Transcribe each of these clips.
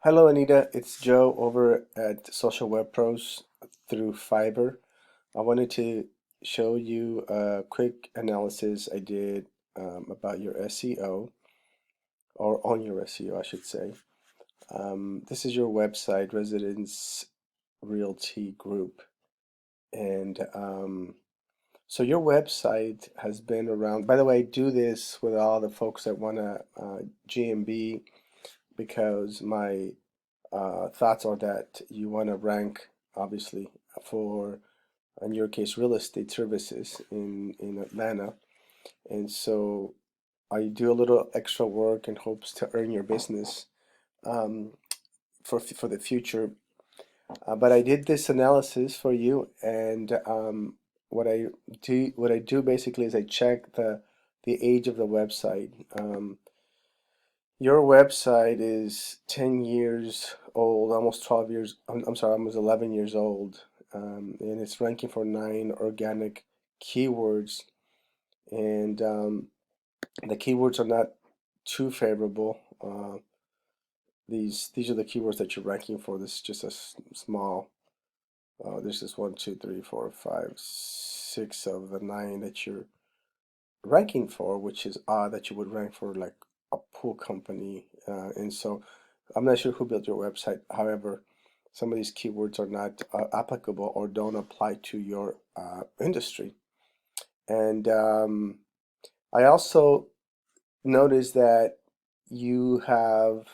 Hello, Anita. It's Joe over at Social Web Pros through Fiverr. I wanted to show you a quick analysis I did about your SEO, or on your SEO, I should say. This is your website, Residence Realty Group. And so your website has been around. By the way, I do this with all the folks that want to GMB because my thoughts are that you want to rank, obviously, for, in your case, real estate services in Atlanta. And so I do a little extra work in hopes to earn your business um, for the future. But I did this analysis for you, and what I do basically is I check the age of the website. Your website is 10 years old, almost 12 years, I'm sorry, almost 11 years old, and it's ranking for 9 organic keywords. And the keywords are not too favorable. These are the keywords that you're ranking for. This is just a small, this is one, two, three, four, five, six of the 9 that you're ranking for, which is odd that you would rank for like a pool company. And so I'm not sure who built your website. However, some of these keywords are not applicable or don't apply to your industry. And I also noticed that you have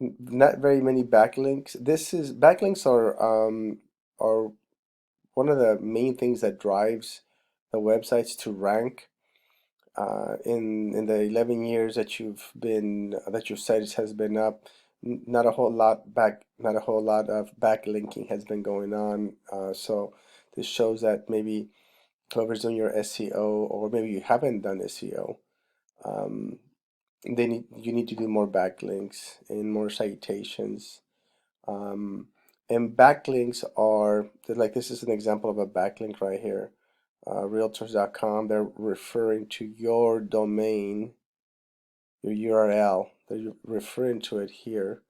not very many backlinks. Backlinks are one of the main things that drives the websites to rank. In the 11 years that your site has been up, not a whole lot of backlinking has been going on. So this shows that maybe whoever's doing your SEO, or maybe you haven't done SEO, um, you need to do more backlinks and more citations. Um, and backlinks are like, this is an example of a backlink right here. Realtors.com, they're referring to your domain, your URL. They're referring to it here.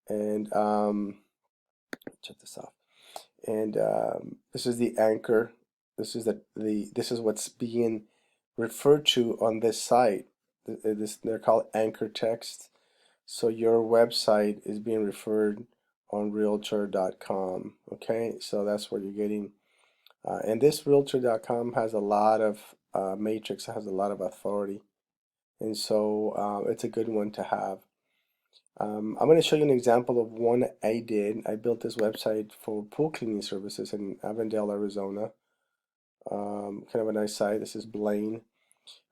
And check this out. And this is the anchor. This is what's being referred to on this site. They're called anchor text. So your website is being referred on realtor.com. Okay, so that's where you're getting. And this realtor.com has a lot of matrix, has a lot of authority. And so it's a good one to have. I'm going to show you an example of one I did. I built this website for pool cleaning services in Avondale, Arizona. Kind of a nice site. This is Blaine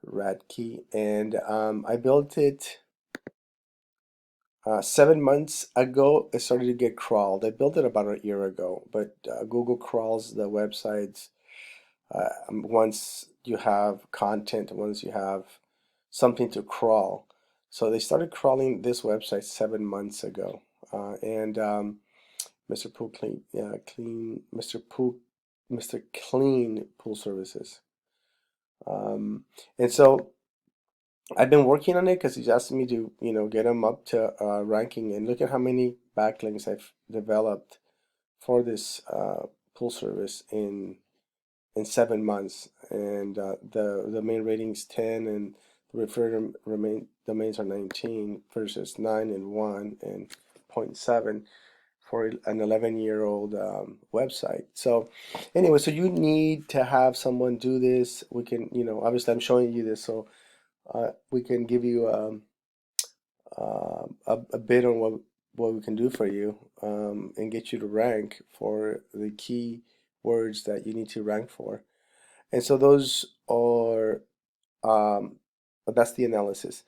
Radke. And I built it 7 months ago. It started to get crawled. I built it about a year ago, but Google crawls the websites once you have content, once you have something to crawl. So they started crawling this website 7 months ago. And Mr. Pool Clean, Mr. Clean Pool Services. And so I've been working on it because he's asking me to, get him up to ranking. And look at how many backlinks I've developed for this pool service in 7 months. And the main rating's 10, and the referred domains are 19 versus 9 and 1 and zero point 0.7 for an 11-year-old website. So anyway, so you need to have someone do this. We can, obviously I'm showing you this, so we can give you a bit on what we can do for you, and get you to rank for the key words that you need to rank for. And so those are, that's the analysis.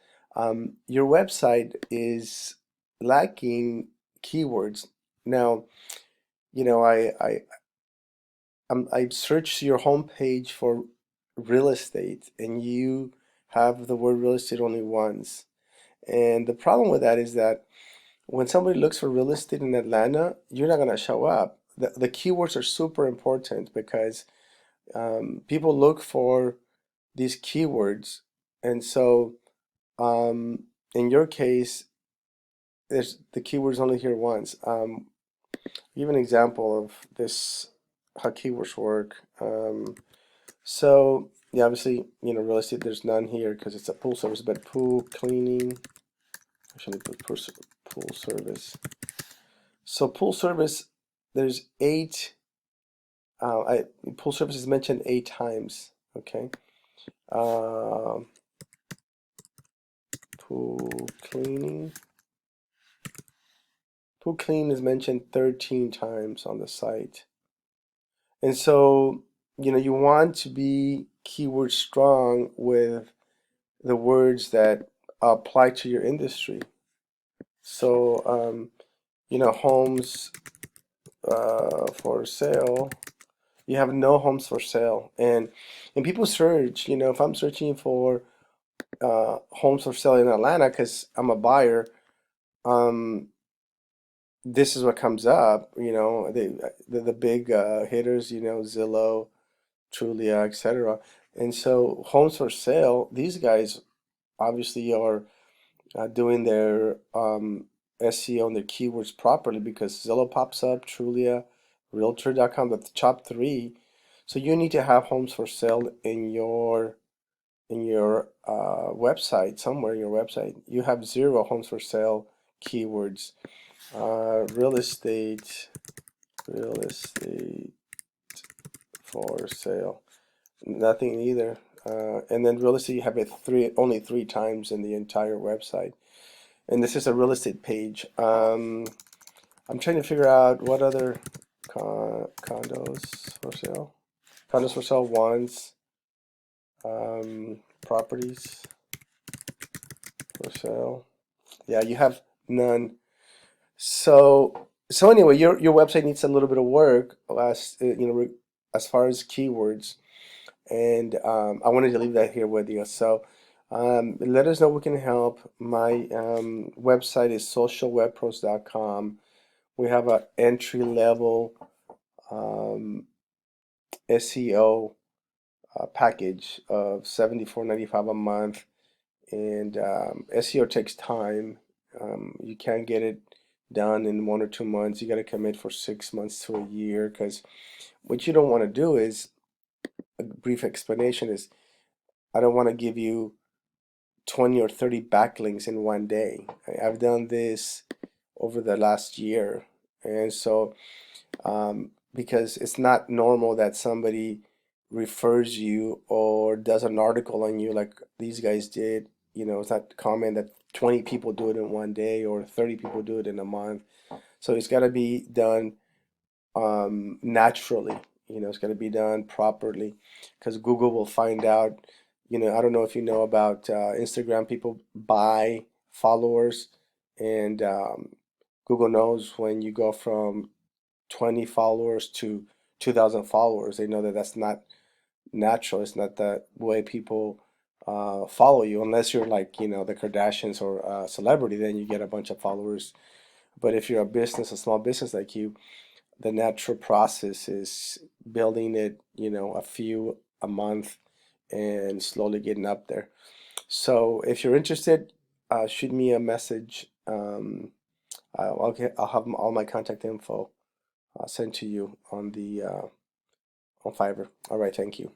Your website is lacking keywords. Now, you know, I searched your homepage for real estate, and you have the word real estate only once. And the problem with that is that when somebody looks for real estate in Atlanta, you're not going to show up. The keywords are super important because people look for these keywords. And so in your case, there's the keywords only here once. Give an example of this, how keywords work. So yeah, obviously, real estate, there's none here because it's a pool service, but pool cleaning, actually put pool service. So pool service, there's eight, I pool service is mentioned 8 times, okay? Um, pool cleaning. Pool clean is mentioned 13 times on the site. And so, you want to be keyword strong with the words that apply to your industry. So, homes for sale. You have no homes for sale, and people search. If I'm searching for homes for sale in Atlanta because I'm a buyer, um, this is what comes up. The big hitters. Zillow, Trulia, etc. And so homes for sale. These guys obviously are doing their SEO and their keywords properly because Zillow pops up, Trulia, Realtor.com, the top three. So you need to have homes for sale in your website, somewhere in your website. You have zero homes for sale keywords. Real estate, real estate for sale, nothing either. And then real estate, you have it only 3 times in the entire website. And this is a real estate page. I'm trying to figure out what other condos for sale. Condos for sale once. Properties for sale. Yeah, you have none. So anyway, your website needs a little bit of work as far as keywords, and I wanted to leave that here with you. So let us know we can help. My website is socialwebpros.com. We have an entry level um, SEO package of $74.95 a month, and SEO takes time. You can't get it done in 1 or 2 months. You got to commit for 6 months to a year because what you don't want to do is, a brief explanation is, I don't want to give you 20 or 30 backlinks in one day. I've done this over the last year, and so because it's not normal that somebody refers you or does an article on you like these guys did. It's not common that 20 people do it in one day or 30 people do it in a month. So it's got to be done naturally. It's got to be done properly because Google will find out. I don't know if you know about Instagram, people buy followers, and Google knows when you go from 20 followers to 2,000 followers. They know that that's not natural. It's not the way people follow you, unless you're like, the Kardashians or a celebrity, then you get a bunch of followers. But if you're a business, a small business like you, the natural process is building it, a few a month and slowly getting up there. So if you're interested, shoot me a message. I'll have all my contact info sent to you on the on Fiverr. All right, thank you.